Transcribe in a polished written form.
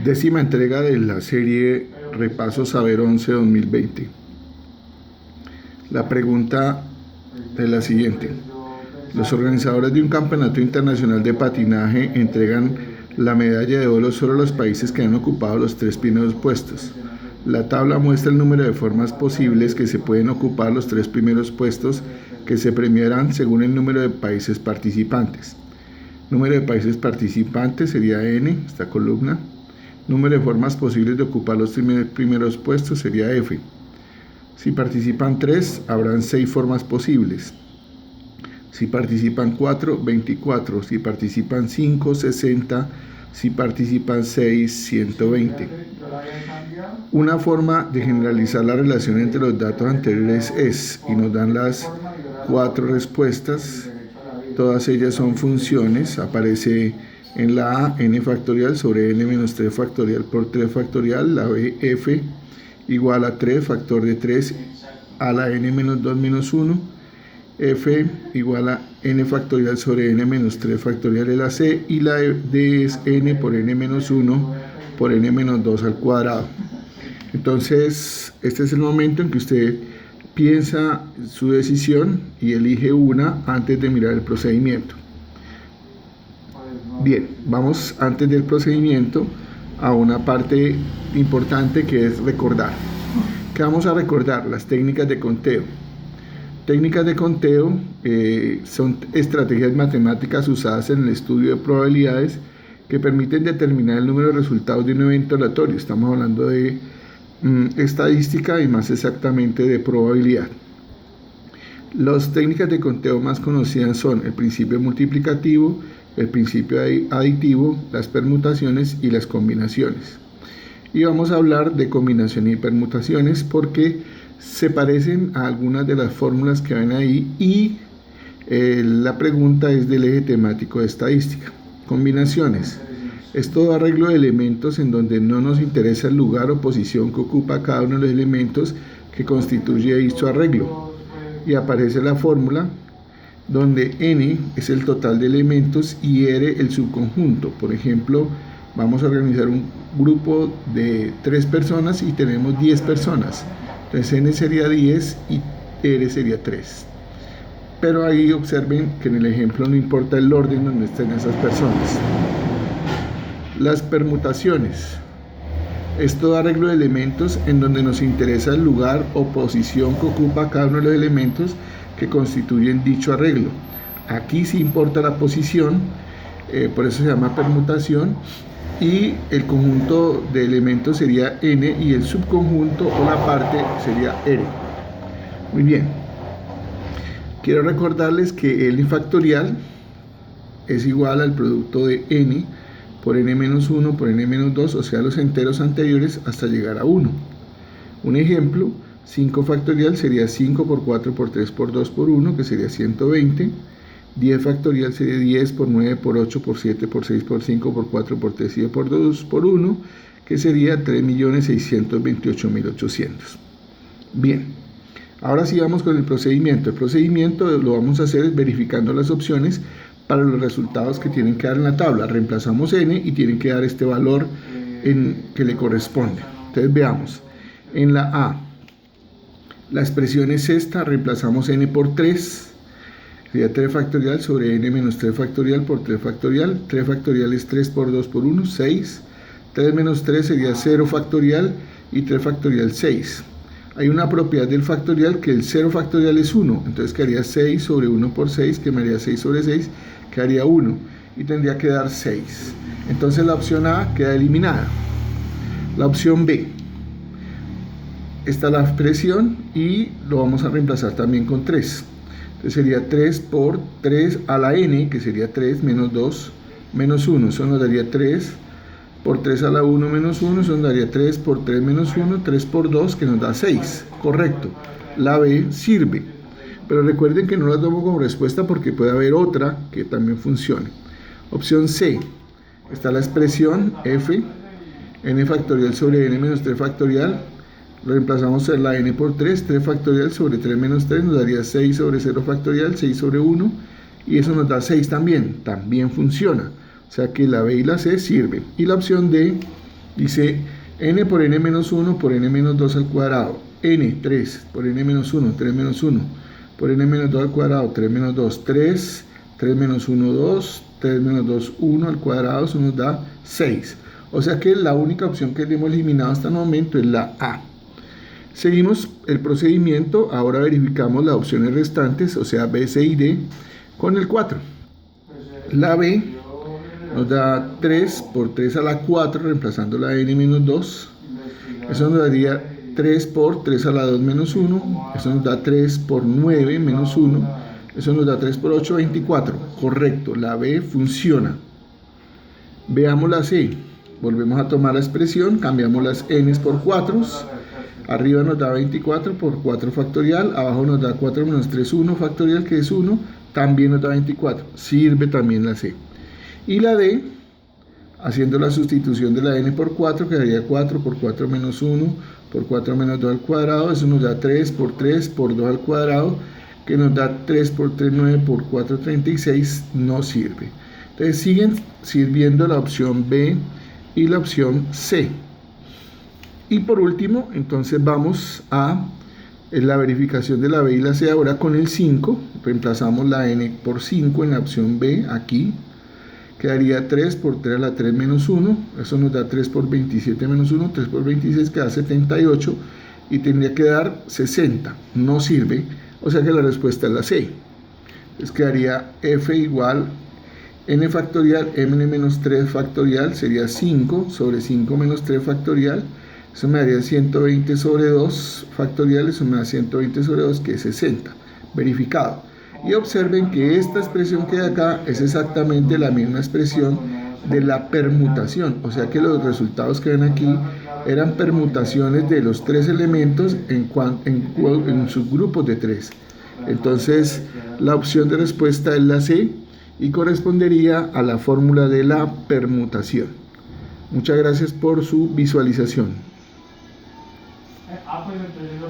Décima entrega de la serie Repaso Saber 11 2020. La pregunta es la siguiente. Los organizadores de un campeonato internacional de patinaje entregan la medalla de oro solo a los países que han ocupado los 3 primeros puestos. La tabla muestra el número de formas posibles que se pueden ocupar los 3 primeros puestos, que se premiarán según el número de países participantes. Número de países participantes sería N, esta columna. Número de formas posibles de ocupar los 3 primeros puestos sería F. Si participan 3, habrán 6 formas posibles. Si participan 4, 24. Si participan 5, 60. Si participan 6, 120. Una forma de generalizar la relación entre los datos anteriores es, y nos dan las 4 respuestas, todas ellas son funciones. Aparece en la A, n factorial sobre n menos 3 factorial por 3 factorial. La B, f igual a 3 factor de 3 a la n menos 2 menos 1. F igual a n factorial sobre n menos 3 factorial de la C. Y la D es n por n menos 1 por n menos 2 al cuadrado. Entonces, este es el momento en que usted piensa su decisión y elige una antes de mirar el procedimiento. Bien, vamos antes del procedimiento a una parte importante, que es recordar. ¿Qué vamos a recordar? Las técnicas de conteo. Técnicas de conteo son estrategias matemáticas usadas en el estudio de probabilidades que permiten determinar el número de resultados de un evento aleatorio. Estamos hablando de estadística y más exactamente de probabilidad. Las técnicas de conteo más conocidas son el principio multiplicativo, el principio aditivo, las permutaciones y las combinaciones. Y vamos a hablar de combinaciones y permutaciones porque se parecen a algunas de las fórmulas que ven ahí, y la pregunta es del eje temático de estadística. Combinaciones es todo arreglo de elementos en donde no nos interesa el lugar o posición que ocupa cada uno de los elementos que constituye dicho arreglo. Y aparece la fórmula donde n es el total de elementos y r el subconjunto. Por ejemplo, vamos a organizar un grupo de 3 personas y tenemos 10 personas. Entonces n sería 10 y r sería 3. Pero ahí observen que en el ejemplo no importa el orden donde estén esas personas. Las permutaciones es todo arreglo de elementos en donde nos interesa el lugar o posición que ocupa cada uno de los elementos que constituyen dicho arreglo. Aquí sí importa la posición, por eso se llama permutación, y el conjunto de elementos sería n y el subconjunto o la parte sería r. Muy bien, quiero recordarles que n factorial es igual al producto de n por n menos 1 por n menos 2, o sea los enteros anteriores hasta llegar a 1. Un ejemplo: 5 factorial sería 5 por 4 por 3 por 2 por 1, que sería 120. 10 factorial sería 10 por 9 por 8 por 7 por 6 por 5 por 4 por 3 y por 2 por 1, que sería 3.628.800. Bien, ahora sí vamos con el procedimiento. El procedimiento lo vamos a hacer verificando las opciones para los resultados que tienen que dar en la tabla. Reemplazamos n y tienen que dar este valor que le corresponde. Entonces veamos. En la A, la expresión es esta, reemplazamos n por 3, sería 3 factorial sobre n menos 3 factorial por 3 factorial. 3 factorial es 3 por 2 por 1, 6. 3 menos 3 sería 0 factorial y 3 factorial 6. Hay una propiedad del factorial que el 0 factorial es 1, entonces quedaría 6 sobre 1 por 6, que me haría 6 sobre 6, quedaría 1, y tendría que dar 6. Entonces la opción A queda eliminada. La opción B, está la expresión y lo vamos a reemplazar también con 3. Entonces sería 3 por 3 a la n, que sería 3 menos 2 menos 1, eso nos daría 3 por 3 a la 1 menos 1, eso nos daría 3 por 3 menos 1, 3 por 2, que nos da 6. Correcto, la B sirve, pero recuerden que no la tomo como respuesta porque puede haber otra que también funcione. Opción C, está la expresión f, n factorial sobre n menos 3 factorial. Reemplazamos la n por 3, 3 factorial sobre 3 menos 3 nos daría 6 sobre 0 factorial, 6 sobre 1, y eso nos da 6 también funciona. O sea que la B y la C sirven. Y la opción D Dice n por n menos 1 por n menos 2 al cuadrado, n, 3, por n menos 1, 3 menos 1, por n menos 2 al cuadrado, 3 menos 2, 3, 3 menos 1, 2, 3 menos 2, 1 al cuadrado, eso nos da 6. O sea que la única opción que hemos eliminado hasta el momento es la A. Seguimos el procedimiento, ahora verificamos las opciones restantes, o sea B, C y D, con el 4. La B nos da 3 por 3 a la 4, reemplazando la n menos 2. Eso nos daría 3 por 3 a la 2 menos 1. Eso nos da 3 por 9 menos 1. Eso nos da 3 por 8, 24. Correcto, la B funciona. Veamos la C. Volvemos a tomar la expresión, cambiamos las n por 4. Arriba nos da 24 por 4 factorial. Abajo nos da 4 menos 3, 1 factorial, que es 1. También nos da 24. Sirve también la C. Y la D, haciendo la sustitución de la n por 4, quedaría 4 por 4 menos 1 por 4 menos 2 al cuadrado. Eso nos da 3 por 3 por 2 al cuadrado, que nos da 3 por 3, 9 por 4, 36. No sirve. Entonces siguen sirviendo la opción B y la opción C. Y por último, entonces vamos a la verificación de la B y la C ahora con el 5. Reemplazamos la n por 5 en la opción B aquí. Quedaría 3 por 3 a la 3 menos 1, eso nos da 3 por 27 menos 1, 3 por 26 queda 78 y tendría que dar 60, no sirve, o sea que la respuesta es la C. Entonces quedaría f igual n factorial, m menos 3 factorial, sería 5 sobre 5 menos 3 factorial, eso me daría 120 sobre 2 factorial, eso me da 120 sobre 2 que es 60, verificado. Y observen que esta expresión que hay acá es exactamente la misma expresión de la permutación, o sea que los resultados que ven aquí eran permutaciones de los tres elementos en subgrupos de 3. Entonces la opción de respuesta es la C y correspondería a la fórmula de la permutación. Muchas gracias por su visualización.